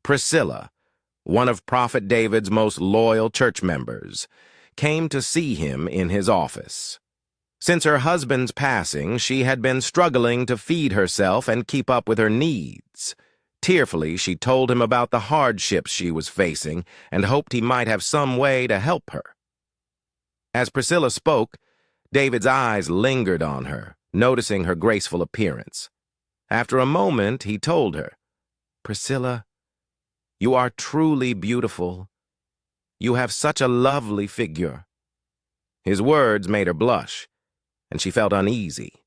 Priscilla, one of Prophet David's most loyal church members, came to see him in his office. Since her husband's passing, she had been struggling to feed herself and keep up with her needs. Tearfully, she told him about the hardships she was facing and hoped he might have some way to help her. As Priscilla spoke, David's eyes lingered on her, noticing her graceful appearance. After a moment, he told her, "Priscilla, you are truly beautiful. You have such a lovely figure." His words made her blush, and she felt uneasy,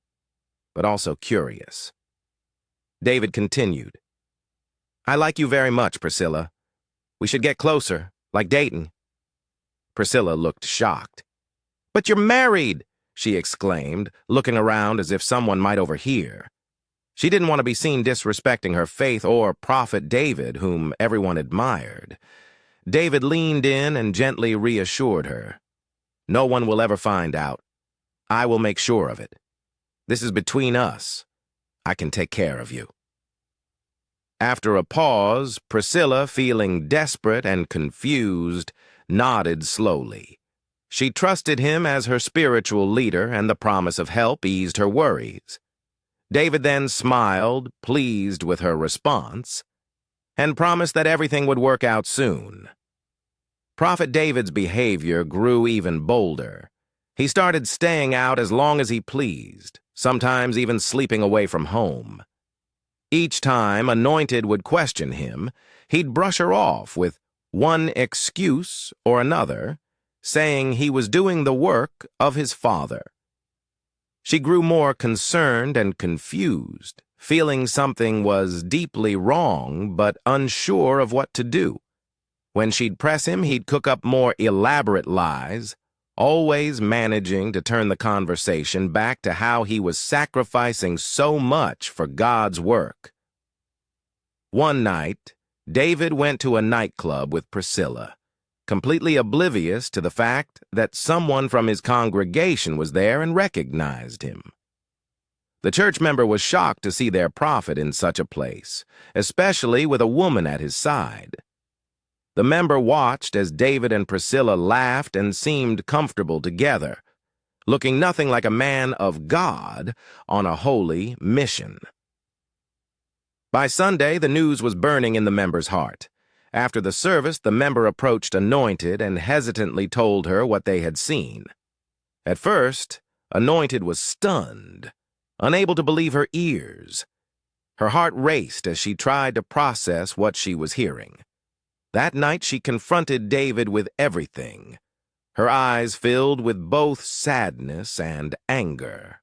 but also curious. David continued, "I like you very much, Priscilla. We should get closer, like dating." Priscilla looked shocked. "But you're married!" she exclaimed, looking around as if someone might overhear. She didn't want to be seen disrespecting her faith or Prophet David, whom everyone admired. David leaned in and gently reassured her. "No one will ever find out. I will make sure of it. This is between us. I can take care of you." After a pause, Priscilla, feeling desperate and confused, nodded slowly. She trusted him as her spiritual leader, and the promise of help eased her worries. David then smiled, pleased with her response, and promised that everything would work out soon. Prophet David's behavior grew even bolder. He started staying out as long as he pleased, sometimes even sleeping away from home. Each time Anointed would question him, he'd brush her off with one excuse or another, saying he was doing the work of his father. She grew more concerned and confused, feeling something was deeply wrong but unsure of what to do. When she'd press him, he'd cook up more elaborate lies, always managing to turn the conversation back to how he was sacrificing so much for God's work. One night, David went to a nightclub with Priscilla, completely oblivious to the fact that someone from his congregation was there and recognized him. The church member was shocked to see their prophet in such a place, especially with a woman at his side. The member watched as David and Priscilla laughed and seemed comfortable together, looking nothing like a man of God on a holy mission. By Sunday, the news was burning in the member's heart. After the service, the member approached Anointed and hesitantly told her what they had seen. At first, Anointed was stunned, unable to believe her ears. Her heart raced as she tried to process what she was hearing. That night, she confronted David with everything, her eyes filled with both sadness and anger.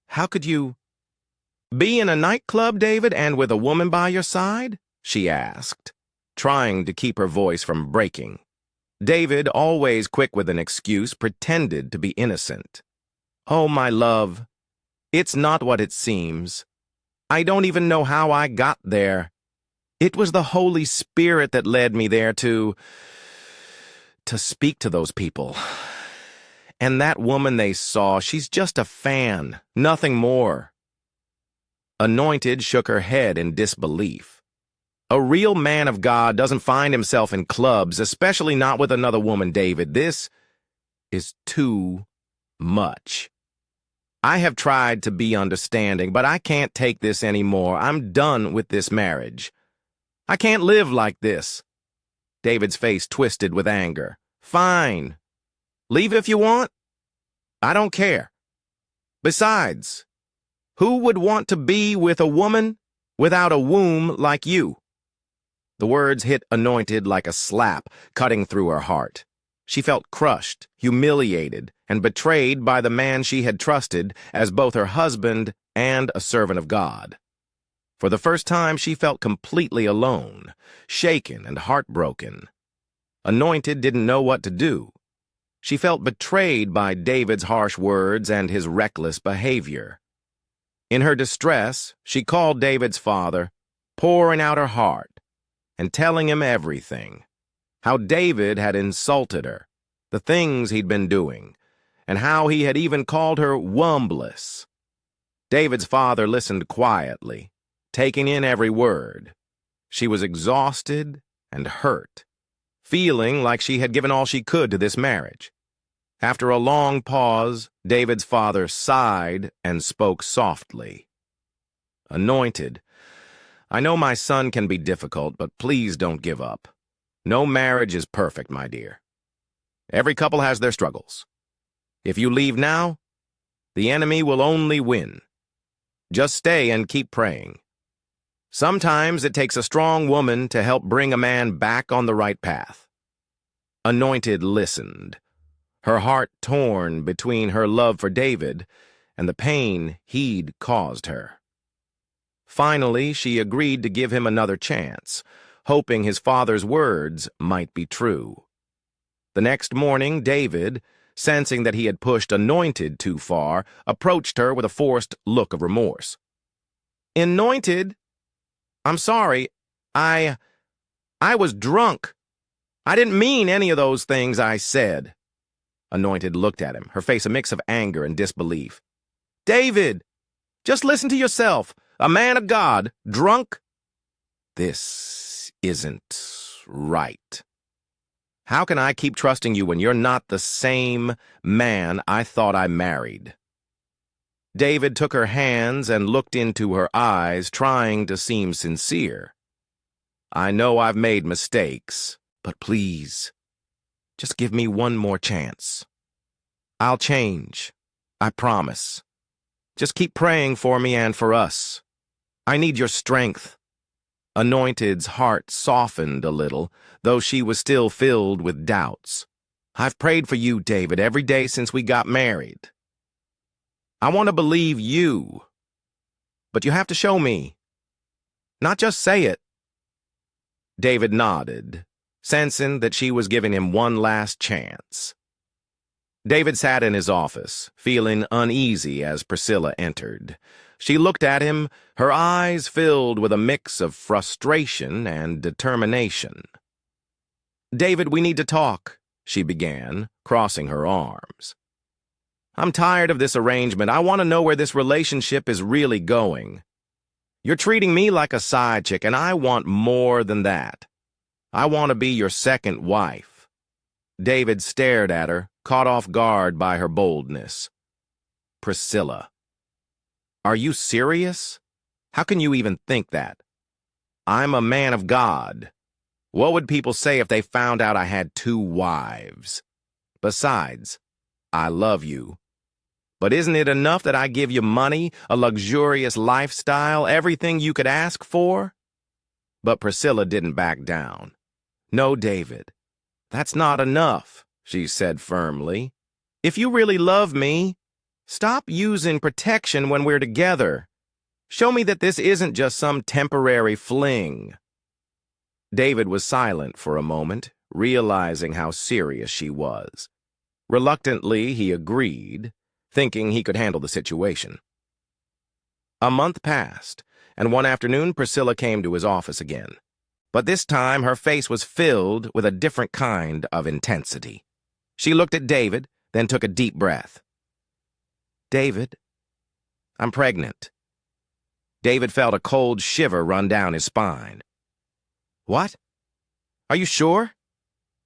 "How could you be in a nightclub, David, and with a woman by your side?" she asked, trying to keep her voice from breaking. David, always quick with an excuse, pretended to be innocent. "Oh, my love, it's not what it seems. I don't even know how I got there. It was the Holy Spirit that led me there to speak to those people. And that woman they saw, she's just a fan, nothing more." Anointed shook her head in disbelief. "A real man of God doesn't find himself in clubs, especially not with another woman, David. This is too much. I have tried to be understanding, but I can't take this anymore. I'm done with this marriage. I can't live like this." David's face twisted with anger. "Fine. Leave if you want. I don't care. Besides, who would want to be with a woman without a womb like you?" The words hit Anointed like a slap, cutting through her heart. She felt crushed, humiliated, and betrayed by the man she had trusted as both her husband and a servant of God. For the first time, she felt completely alone, shaken and heartbroken. Anointed didn't know what to do. She felt betrayed by David's harsh words and his reckless behavior. In her distress, she called David's father, pouring out her heart and telling him everything. How David had insulted her, the things he'd been doing, and how he had even called her wombless. David's father listened quietly, taking in every word. She was exhausted and hurt, feeling like she had given all she could to this marriage. After a long pause, David's father sighed and spoke softly. "Anointed, I know my son can be difficult, but please don't give up. No marriage is perfect, my dear. Every couple has their struggles. If you leave now, the enemy will only win. Just stay and keep praying. Sometimes it takes a strong woman to help bring a man back on the right path." Anointed listened, her heart torn between her love for David and the pain he'd caused her. Finally, she agreed to give him another chance, hoping his father's words might be true. The next morning, David, sensing that he had pushed Anointed too far, approached her with a forced look of remorse. "Anointed, I'm sorry. I was drunk. I didn't mean any of those things I said." Anointed looked at him, her face a mix of anger and disbelief. "David, just listen to yourself. A man of God, drunk? This isn't right. How can I keep trusting you when you're not the same man I thought I married?" David took her hands and looked into her eyes, trying to seem sincere. "I know I've made mistakes, but please, just give me one more chance. I'll change, I promise. Just keep praying for me and for us. I need your strength." Anointed's heart softened a little, though she was still filled with doubts. "I've prayed for you, David, every day since we got married. I want to believe you, but you have to show me. Not just say it." David nodded, sensing that she was giving him one last chance. David sat in his office, feeling uneasy as Priscilla entered. She looked at him, her eyes filled with a mix of frustration and determination. "David, we need to talk," she began, crossing her arms. "I'm tired of this arrangement. I want to know where this relationship is really going. You're treating me like a side chick, and I want more than that. I want to be your second wife." David stared at her, caught off guard by her boldness. "Priscilla, are you serious? How can you even think that? I'm a man of God. What would people say if they found out I had 2 wives? Besides, I love you. But isn't it enough that I give you money, a luxurious lifestyle, everything you could ask for?" But Priscilla didn't back down. "No, David, that's not enough," she said firmly. "If you really love me, stop using protection when we're together. Show me that this isn't just some temporary fling." David was silent for a moment, realizing how serious she was. Reluctantly, he agreed, thinking he could handle the situation. A month passed, and one afternoon Priscilla came to his office again. But this time her face was filled with a different kind of intensity. She looked at David, then took a deep breath. "David, I'm pregnant." David felt a cold shiver run down his spine. "What? Are you sure?"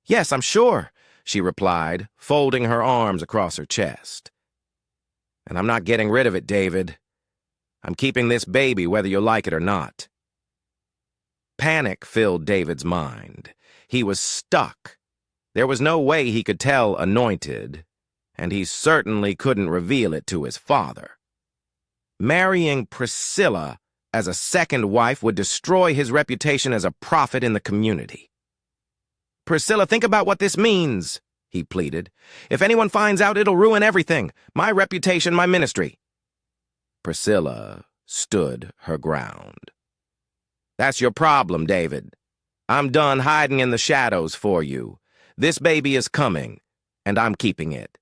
"Yes, I'm sure," she replied, folding her arms across her chest. "And I'm not getting rid of it, David. I'm keeping this baby whether you like it or not." Panic filled David's mind. He was stuck. There was no way he could tell Anointed, and he certainly couldn't reveal it to his father. Marrying Priscilla as a second wife would destroy his reputation as a prophet in the community. "Priscilla, think about what this means," he pleaded. "If anyone finds out, it'll ruin everything. My reputation, my ministry." Priscilla stood her ground. "That's your problem, David. I'm done hiding in the shadows for you. This baby is coming, and I'm keeping it.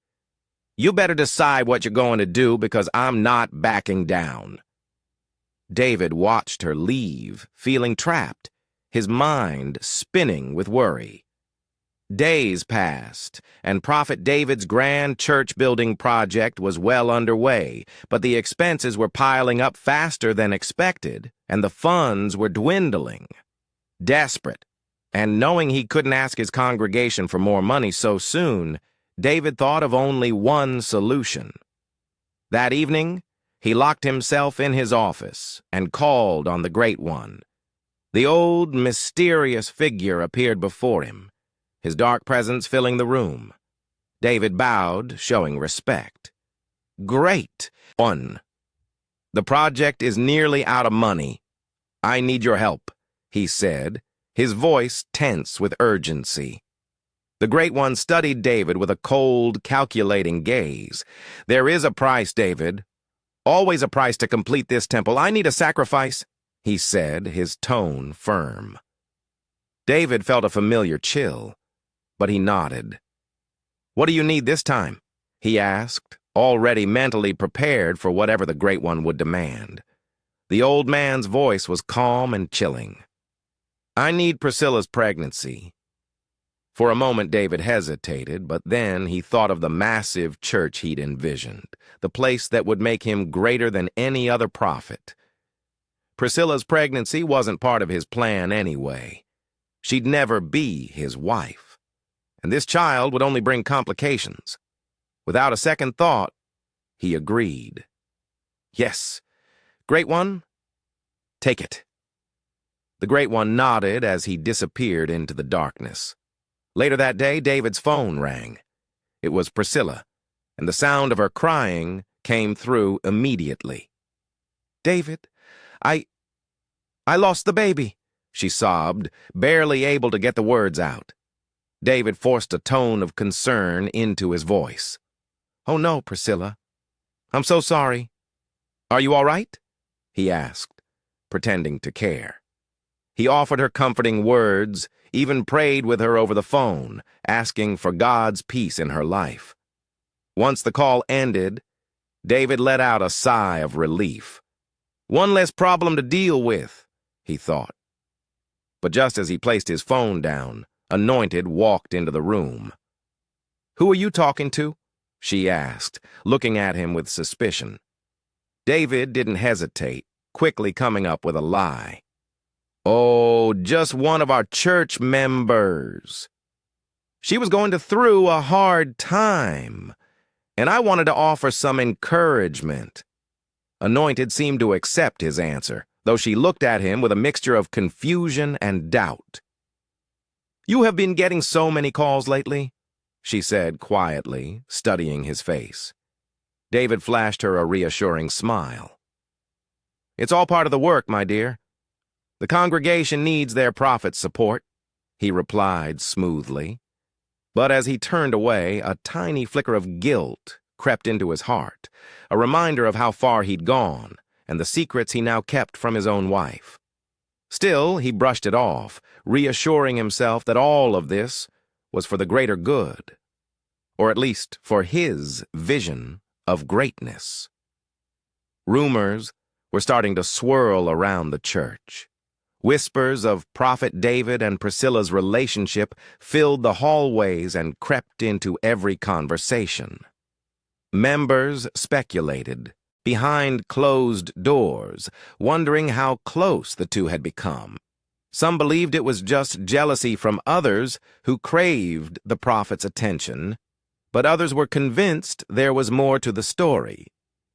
You better decide what you're going to do, because I'm not backing down." David watched her leave, feeling trapped, his mind spinning with worry. Days passed, and Prophet David's grand church-building project was well underway, but the expenses were piling up faster than expected, and the funds were dwindling. Desperate, and knowing he couldn't ask his congregation for more money so soon, David thought of only one solution. That evening, he locked himself in his office and called on the Great One. The old, mysterious figure appeared before him, his dark presence filling the room. David bowed, showing respect. "Great One, the project is nearly out of money. I need your help," he said, his voice tense with urgency. The Great One studied David with a cold, calculating gaze. "There is a price, David. Always a price to complete this temple. I need a sacrifice," he said, his tone firm. David felt a familiar chill, but he nodded. "What do you need this time?" he asked, already mentally prepared for whatever the Great One would demand. The old man's voice was calm and chilling. "I need Priscilla's pregnancy." For a moment, David hesitated, but then he thought of the massive church he'd envisioned, the place that would make him greater than any other prophet. Priscilla's pregnancy wasn't part of his plan anyway. She'd never be his wife, and this child would only bring complications. Without a second thought, he agreed. "Yes, Great One, take it." The Great One nodded as he disappeared into the darkness. Later that day, David's phone rang. It was Priscilla, and the sound of her crying came through immediately. "David, I lost the baby," she sobbed, barely able to get the words out. David forced a tone of concern into his voice. "Oh no, Priscilla. I'm so sorry. Are you all right?" he asked, pretending to care. He offered her comforting words, even prayed with her over the phone, asking for God's peace in her life. Once the call ended, David let out a sigh of relief. One less problem to deal with, he thought. But just as he placed his phone down, Anointed walked into the room. "Who are you talking to?" she asked, looking at him with suspicion. David didn't hesitate, quickly coming up with a lie. "Oh, just one of our church members. She was going through a hard time, and I wanted to offer some encouragement." Anointed seemed to accept his answer, though she looked at him with a mixture of confusion and doubt. "You have been getting so many calls lately," she said quietly, studying his face. David flashed her a reassuring smile. "It's all part of the work, my dear. The congregation needs their prophet's support," he replied smoothly. But as he turned away, a tiny flicker of guilt crept into his heart, a reminder of how far he'd gone and the secrets he now kept from his own wife. Still, he brushed it off, reassuring himself that all of this was for the greater good, or at least for his vision of greatness. Rumors were starting to swirl around the church. Whispers of Prophet David and Priscilla's relationship filled the hallways and crept into every conversation. Members speculated, behind closed doors, wondering how close the two had become. Some believed it was just jealousy from others who craved the prophet's attention, but others were convinced there was more to the story.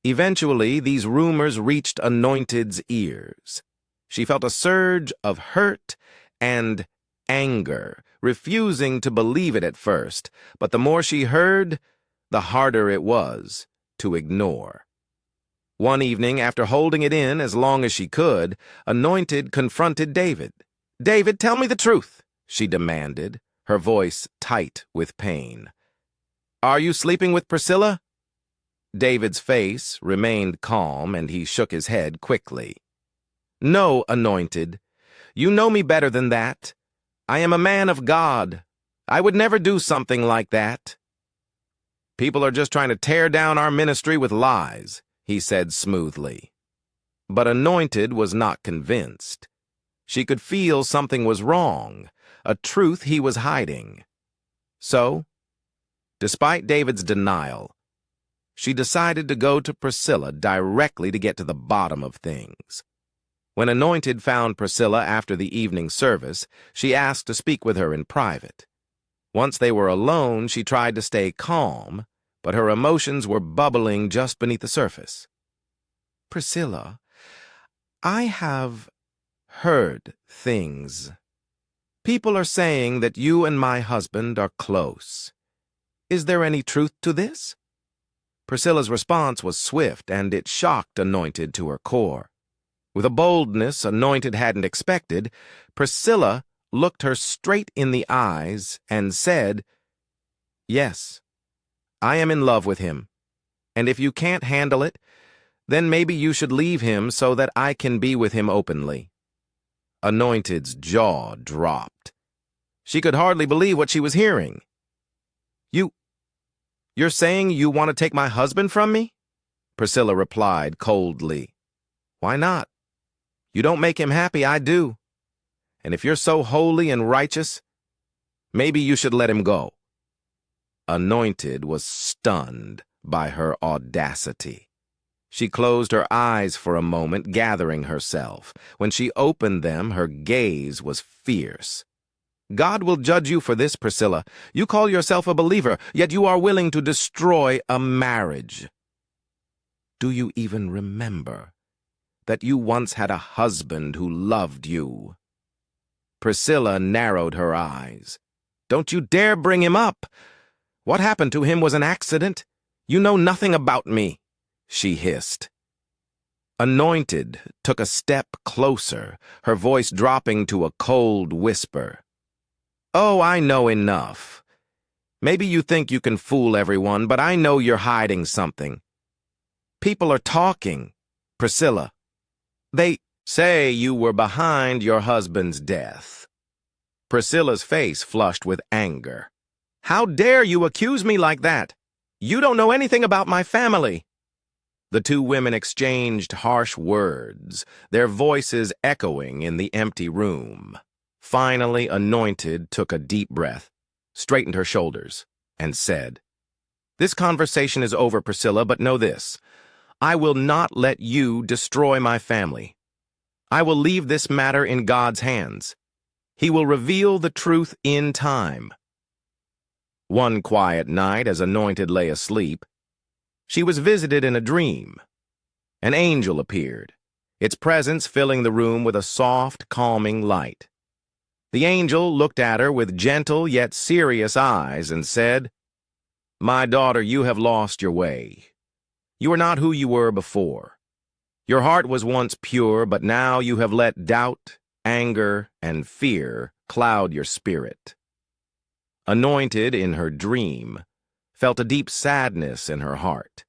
Eventually, these rumors reached Anointed's ears. She felt a surge of hurt and anger, refusing to believe it at first, but the more she heard, the harder it was to ignore. One evening, after holding it in as long as she could, Anointed confronted David. "David, tell me the truth," she demanded, her voice tight with pain. "Are you sleeping with Priscilla?" David's face remained calm, and he shook his head quickly. "No, Anointed. You know me better than that. I am a man of God. I would never do something like that." "People are just trying to tear down our ministry with lies," he said smoothly. But Anointed was not convinced. She could feel something was wrong, a truth he was hiding. So, despite David's denial, she decided to go to Priscilla directly to get to the bottom of things. When Anointed found Priscilla after the evening service, she asked to speak with her in private. Once they were alone, she tried to stay calm, but her emotions were bubbling just beneath the surface. "Priscilla, I have heard things. People are saying that you and my husband are close. Is there any truth to this?" Priscilla's response was swift, and it shocked Anointed to her core. With a boldness Anointed hadn't expected, Priscilla looked her straight in the eyes and said, "Yes, I am in love with him, and if you can't handle it, then maybe you should leave him so that I can be with him openly." Anointed's jaw dropped. She could hardly believe what she was hearing. You're saying you want to take my husband from me?" Priscilla replied coldly. "Why not? You don't make him happy, I do. And if you're so holy and righteous, maybe you should let him go." Anointed was stunned by her audacity. She closed her eyes for a moment, gathering herself. When she opened them, her gaze was fierce. "God will judge you for this, Priscilla. You call yourself a believer, yet you are willing to destroy a marriage. Do you even remember that you once had a husband who loved you?" Priscilla narrowed her eyes. "Don't you dare bring him up! What happened to him was an accident. You know nothing about me," she hissed. Anointed took a step closer, her voice dropping to a cold whisper. "Oh, I know enough. Maybe you think you can fool everyone, but I know you're hiding something. People are talking, Priscilla. They say you were behind your husband's death." Priscilla's face flushed with anger. "How dare you accuse me like that? You don't know anything about my family." The two women exchanged harsh words, their voices echoing in the empty room. Finally, Anointed took a deep breath, straightened her shoulders, and said, "This conversation is over, Priscilla, but know this. I will not let you destroy my family. I will leave this matter in God's hands. He will reveal the truth in time." One quiet night, as Anointed lay asleep, she was visited in a dream. An angel appeared, its presence filling the room with a soft, calming light. The angel looked at her with gentle yet serious eyes and said, "My daughter, you have lost your way. You are not who you were before. Your heart was once pure, but now you have let doubt, anger, and fear cloud your spirit." Anointed, in her dream, felt a deep sadness in her heart.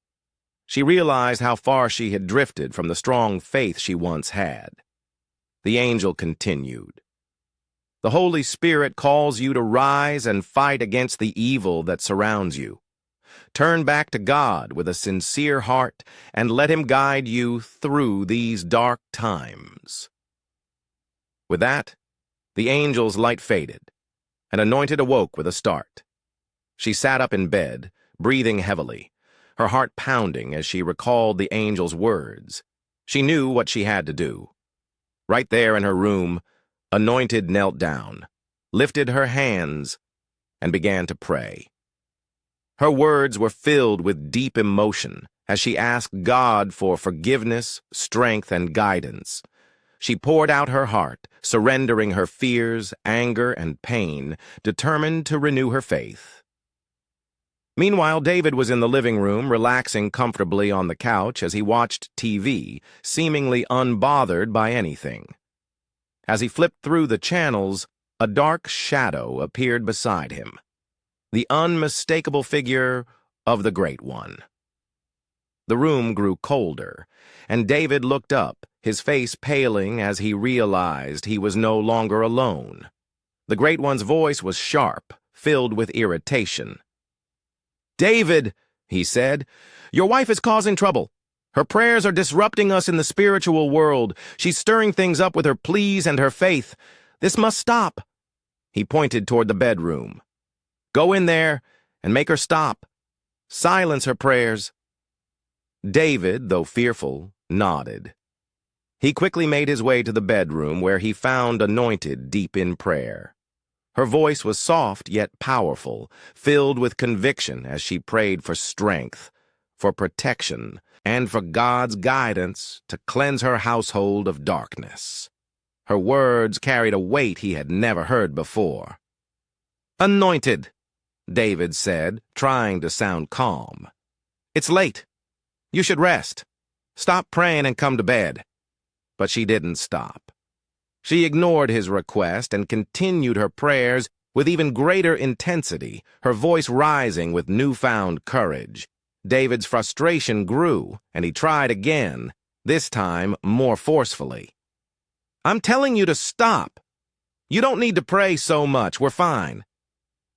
She realized how far she had drifted from the strong faith she once had. The angel continued, "The Holy Spirit calls you to rise and fight against the evil that surrounds you. Turn back to God with a sincere heart and let Him guide you through these dark times." With that, the angel's light faded, and Anointed awoke with a start. She sat up in bed, breathing heavily, her heart pounding as she recalled the angel's words. She knew what she had to do. Right there in her room, Anointed knelt down, lifted her hands, and began to pray. Her words were filled with deep emotion as she asked God for forgiveness, strength, and guidance. She poured out her heart, surrendering her fears, anger, and pain, determined to renew her faith. Meanwhile, David was in the living room, relaxing comfortably on the couch as he watched TV, seemingly unbothered by anything. As he flipped through the channels, a dark shadow appeared beside him, the unmistakable figure of the Great One. The room grew colder, and David looked up, his face paling as he realized he was no longer alone. The Great One's voice was sharp, filled with irritation. "David," he said, "your wife is causing trouble. Her prayers are disrupting us in the spiritual world. She's stirring things up with her pleas and her faith. This must stop." He pointed toward the bedroom. "Go in there and make her stop. Silence her prayers." David, though fearful, nodded. He quickly made his way to the bedroom where he found Anointed deep in prayer. Her voice was soft yet powerful, filled with conviction as she prayed for strength, for protection, and for God's guidance to cleanse her household of darkness. Her words carried a weight he had never heard before. "Anointed," David said, trying to sound calm. "It's late. You should rest. Stop praying and come to bed." But she didn't stop. She ignored his request and continued her prayers with even greater intensity, her voice rising with newfound courage. David's frustration grew, and he tried again, this time more forcefully. "I'm telling you to stop. You don't need to pray so much. We're fine.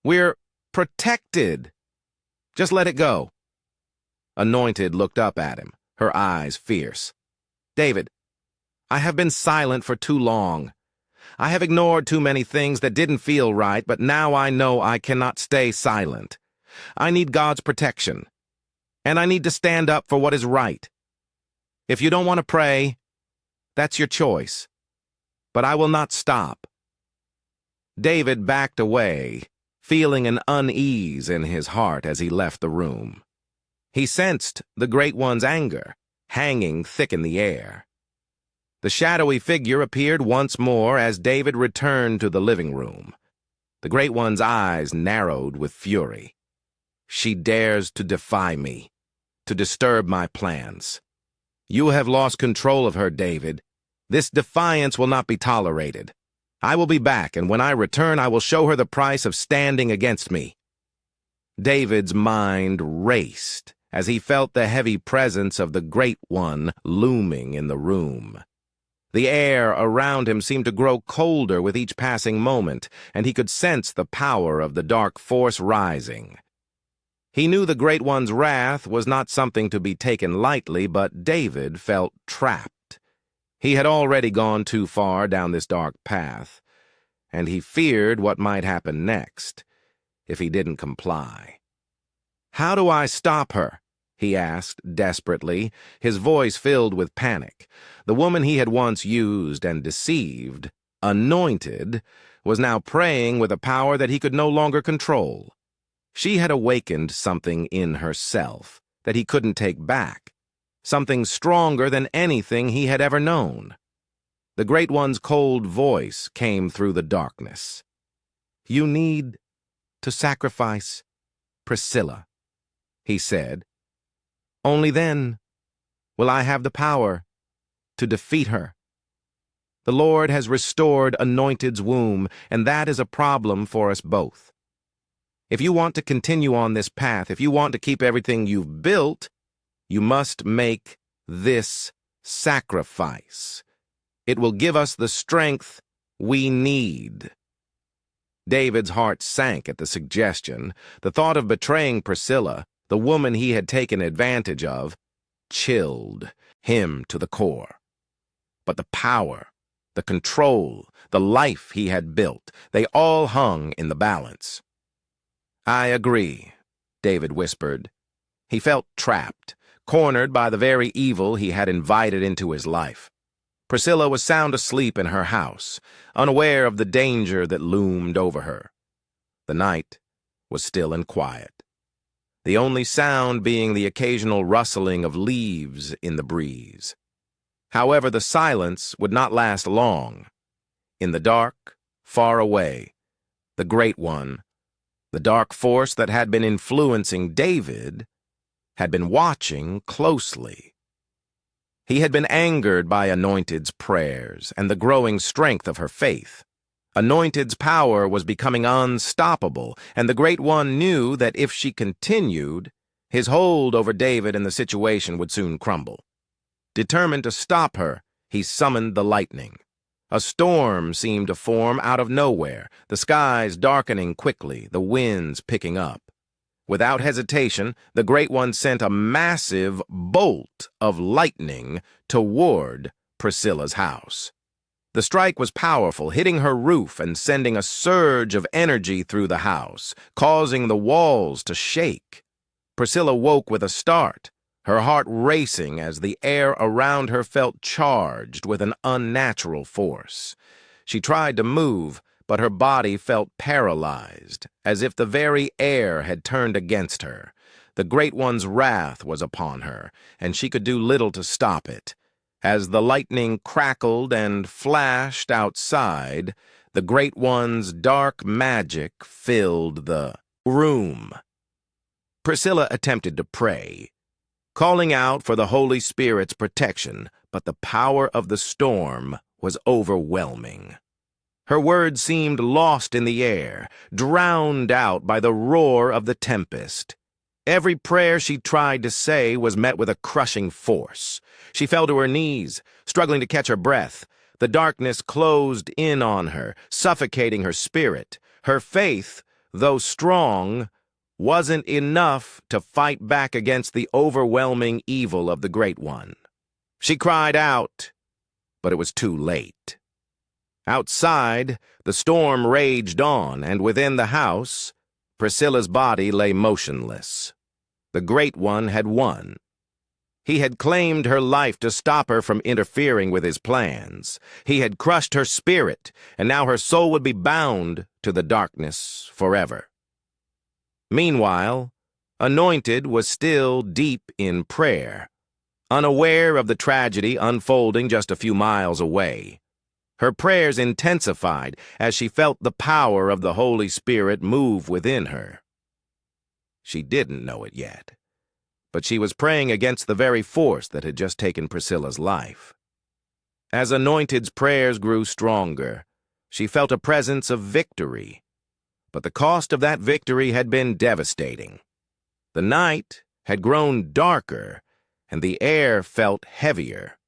We're protected. Just let it go." Anointed looked up at him, her eyes fierce. "David, I have been silent for too long. I have ignored too many things that didn't feel right, but now I know I cannot stay silent. I need God's protection, and I need to stand up for what is right. If you don't want to pray, that's your choice, but I will not stop." David backed away, feeling an unease in his heart as he left the room. He sensed the Great One's anger, hanging thick in the air. The shadowy figure appeared once more as David returned to the living room. The Great One's eyes narrowed with fury. "She dares to defy me, to disturb my plans. You have lost control of her, David. This defiance will not be tolerated. I will be back, and when I return, I will show her the price of standing against me." David's mind raced as he felt the heavy presence of the Great One looming in the room. The air around him seemed to grow colder with each passing moment, and he could sense the power of the dark force rising. He knew the Great One's wrath was not something to be taken lightly, but David felt trapped. He had already gone too far down this dark path, and he feared what might happen next if he didn't comply. "How do I stop her?" he asked desperately, his voice filled with panic. The woman he had once used and deceived, Anointed, was now praying with a power that he could no longer control. She had awakened something in herself that he couldn't take back, something stronger than anything he had ever known. The Great One's cold voice came through the darkness. "You need to sacrifice Priscilla," he said. "Only then will I have the power to defeat her. The Lord has restored Anointed's womb, and that is a problem for us both. If you want to continue on this path, if you want to keep everything you've built, you must make this sacrifice. It will give us the strength we need." David's heart sank at the suggestion. The thought of betraying Priscilla, the woman he had taken advantage of, chilled him to the core. But the power, the control, the life he had built, they all hung in the balance. "I agree," David whispered. He felt trapped, cornered by the very evil he had invited into his life. Priscilla was sound asleep in her house, unaware of the danger that loomed over her. The night was still and quiet, the only sound being the occasional rustling of leaves in the breeze. However, the silence would not last long. In the dark, far away, the Great One, the dark force that had been influencing David, had been watching closely. He had been angered by Anointed's prayers and the growing strength of her faith. Anointed's power was becoming unstoppable, and the Great One knew that if she continued, his hold over David and the situation would soon crumble. Determined to stop her, he summoned the lightning. A storm seemed to form out of nowhere, the skies darkening quickly, the winds picking up. Without hesitation, the Great One sent a massive bolt of lightning toward Priscilla's house. The strike was powerful, hitting her roof and sending a surge of energy through the house, causing the walls to shake. Priscilla woke with a start, her heart racing as the air around her felt charged with an unnatural force. She tried to move, but her body felt paralyzed, as if the very air had turned against her. The Great One's wrath was upon her, and she could do little to stop it. As the lightning crackled and flashed outside, the Great One's dark magic filled the room. Priscilla attempted to pray, calling out for the Holy Spirit's protection, but the power of the storm was overwhelming. Her words seemed lost in the air, drowned out by the roar of the tempest. Every prayer she tried to say was met with a crushing force. She fell to her knees, struggling to catch her breath. The darkness closed in on her, suffocating her spirit. Her faith, though strong, wasn't enough to fight back against the overwhelming evil of the Great One. She cried out, but it was too late. Outside, the storm raged on, and within the house, Priscilla's body lay motionless. The Great One had won. He had claimed her life to stop her from interfering with his plans. He had crushed her spirit, and now her soul would be bound to the darkness forever. Meanwhile, Anointed was still deep in prayer, unaware of the tragedy unfolding just a few miles away. Her prayers intensified as she felt the power of the Holy Spirit move within her. She didn't know it yet, but she was praying against the very force that had just taken Priscilla's life. As Anointed's prayers grew stronger, she felt a presence of victory, but the cost of that victory had been devastating. The night had grown darker, and the air felt heavier.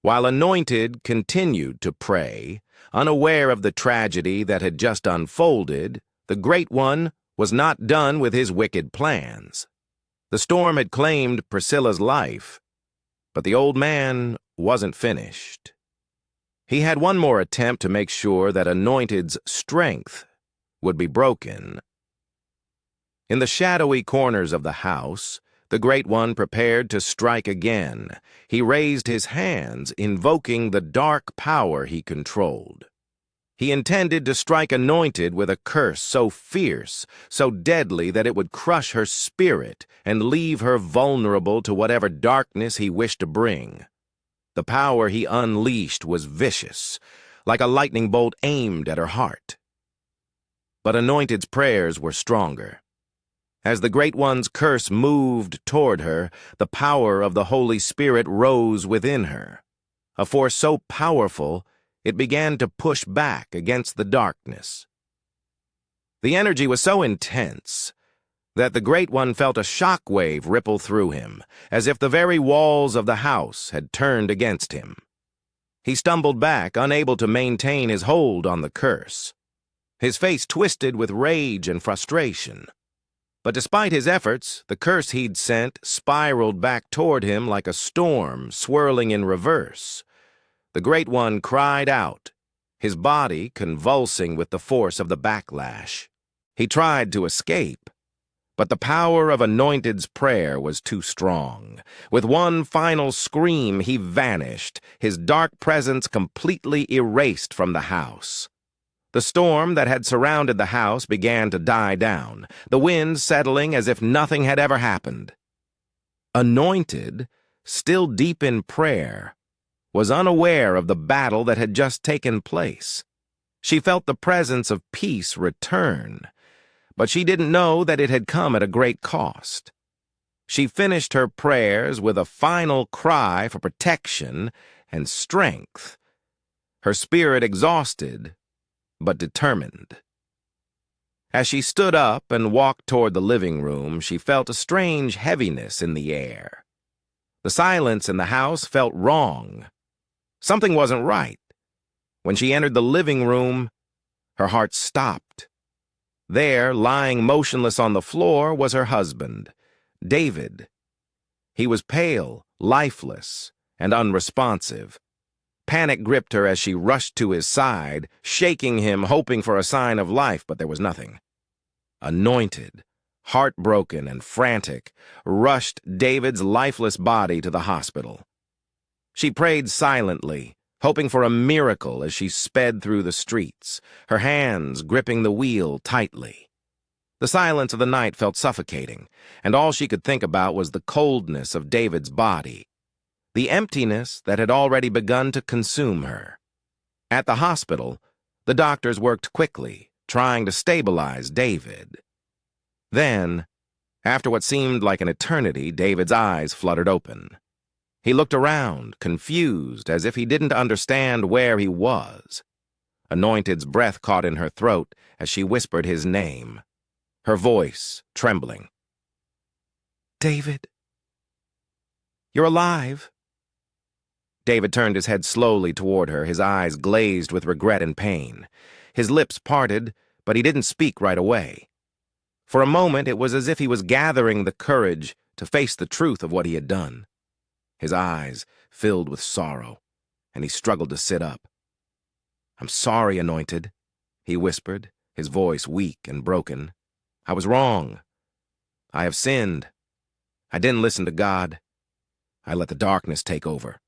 While Anointed continued to pray, unaware of the tragedy that had just unfolded, the Great One was not done with his wicked plans. The storm had claimed Priscilla's life, but the old man wasn't finished. He had one more attempt to make sure that Anointed's strength would be broken. In the shadowy corners of the house, the Great One prepared to strike again. He raised his hands, invoking the dark power he controlled. He intended to strike Anointed with a curse so fierce, so deadly that it would crush her spirit and leave her vulnerable to whatever darkness he wished to bring. The power he unleashed was vicious, like a lightning bolt aimed at her heart. But Anointed's prayers were stronger. As the Great One's curse moved toward her, the power of the Holy Spirit rose within her. A force so powerful, it began to push back against the darkness. The energy was so intense that the Great One felt a shock wave ripple through him, as if the very walls of the house had turned against him. He stumbled back, unable to maintain his hold on the curse. His face twisted with rage and frustration. But despite his efforts, the curse he'd sent spiraled back toward him like a storm swirling in reverse. The Great One cried out, his body convulsing with the force of the backlash. He tried to escape, but the power of Anointed's prayer was too strong. With one final scream, he vanished, his dark presence completely erased from the house. The storm that had surrounded the house began to die down, the wind settling as if nothing had ever happened. Anointed, still deep in prayer, was unaware of the battle that had just taken place. She felt the presence of peace return, but she didn't know that it had come at a great cost. She finished her prayers with a final cry for protection and strength, her spirit exhausted but determined. As she stood up and walked toward the living room, she felt a strange heaviness in the air. The silence in the house felt wrong. Something wasn't right. When she entered the living room, her heart stopped. There, lying motionless on the floor, was her husband, David. He was pale, lifeless, and unresponsive. Panic gripped her as she rushed to his side, shaking him, hoping for a sign of life, but there was nothing. Anointed, heartbroken and frantic, rushed David's lifeless body to the hospital. She prayed silently, hoping for a miracle as she sped through the streets, her hands gripping the wheel tightly. The silence of the night felt suffocating, and all she could think about was the coldness of David's body, the emptiness that had already begun to consume her. At the hospital, the doctors worked quickly, trying to stabilize David. Then, after what seemed like an eternity, David's eyes fluttered open. He looked around, confused, as if he didn't understand where he was. Anointed's breath caught in her throat as she whispered his name, her voice trembling. "David, you're alive." David turned his head slowly toward her, his eyes glazed with regret and pain. His lips parted, but he didn't speak right away. For a moment, it was as if he was gathering the courage to face the truth of what he had done. His eyes filled with sorrow, and he struggled to sit up. "I'm sorry, Anointed," he whispered, his voice weak and broken. "I was wrong. I have sinned. I didn't listen to God. I let the darkness take over."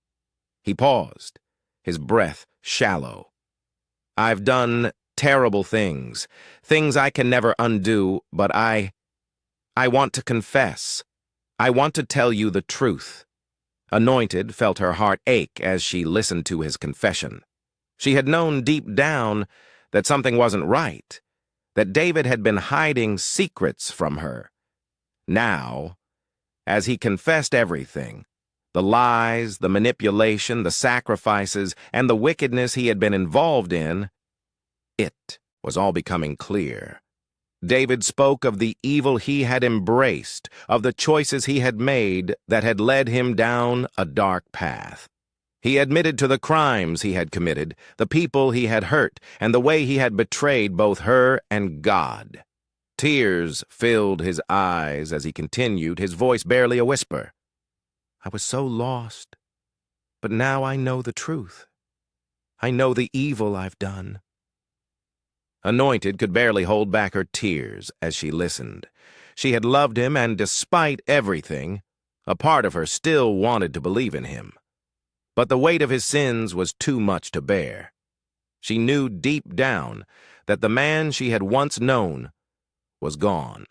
He paused, his breath shallow. "I've done terrible things, things I can never undo, but I want to confess. I want to tell you the truth." Anointed felt her heart ache as she listened to his confession. She had known deep down that something wasn't right, that David had been hiding secrets from her. Now, as he confessed everything, the lies, the manipulation, the sacrifices, and the wickedness he had been involved in, it was all becoming clear. David spoke of the evil he had embraced, of the choices he had made that had led him down a dark path. He admitted to the crimes he had committed, the people he had hurt, and the way he had betrayed both her and God. Tears filled his eyes as he continued, his voice barely a whisper. "I was so lost, but now I know the truth. I know the evil I've done." Anointed could barely hold back her tears as she listened. She had loved him, and despite everything, a part of her still wanted to believe in him. But the weight of his sins was too much to bear. She knew deep down that the man she had once known was gone.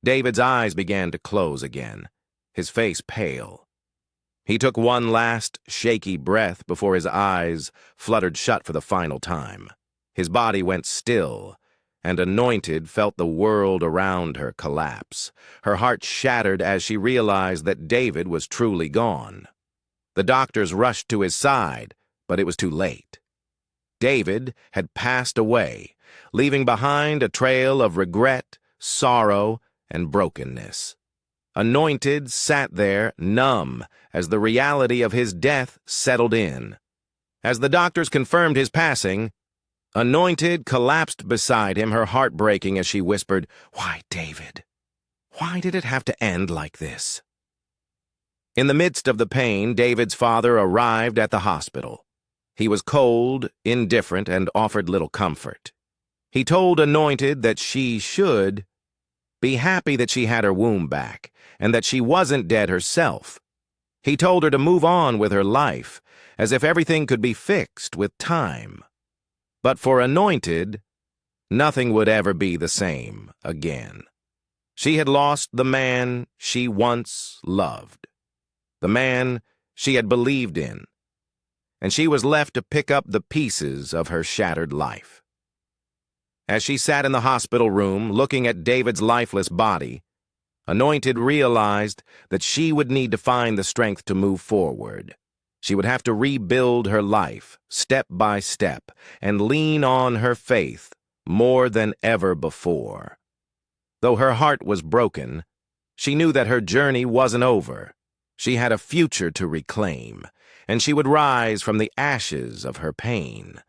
David's eyes began to close again, his face pale. He took one last shaky breath before his eyes fluttered shut for the final time. His body went still, and Anointed felt the world around her collapse. Her heart shattered as she realized that David was truly gone. The doctors rushed to his side, but it was too late. David had passed away, leaving behind a trail of regret, sorrow, and brokenness. Anointed sat there, numb, as the reality of his death settled in. As the doctors confirmed his passing, Anointed collapsed beside him, her heart breaking as she whispered, "Why, David? Why did it have to end like this?" In the midst of the pain, David's father arrived at the hospital. He was cold, indifferent, and offered little comfort. He told Anointed that she should be happy that she had her womb back, and that she wasn't dead herself. He told her to move on with her life, as if everything could be fixed with time. But for Anointed, nothing would ever be the same again. She had lost the man she once loved, the man she had believed in, and she was left to pick up the pieces of her shattered life. As she sat in the hospital room, looking at David's lifeless body, Anointed realized that she would need to find the strength to move forward. She would have to rebuild her life, step by step, and lean on her faith more than ever before. Though her heart was broken, she knew that her journey wasn't over. She had a future to reclaim, and she would rise from the ashes of her pain.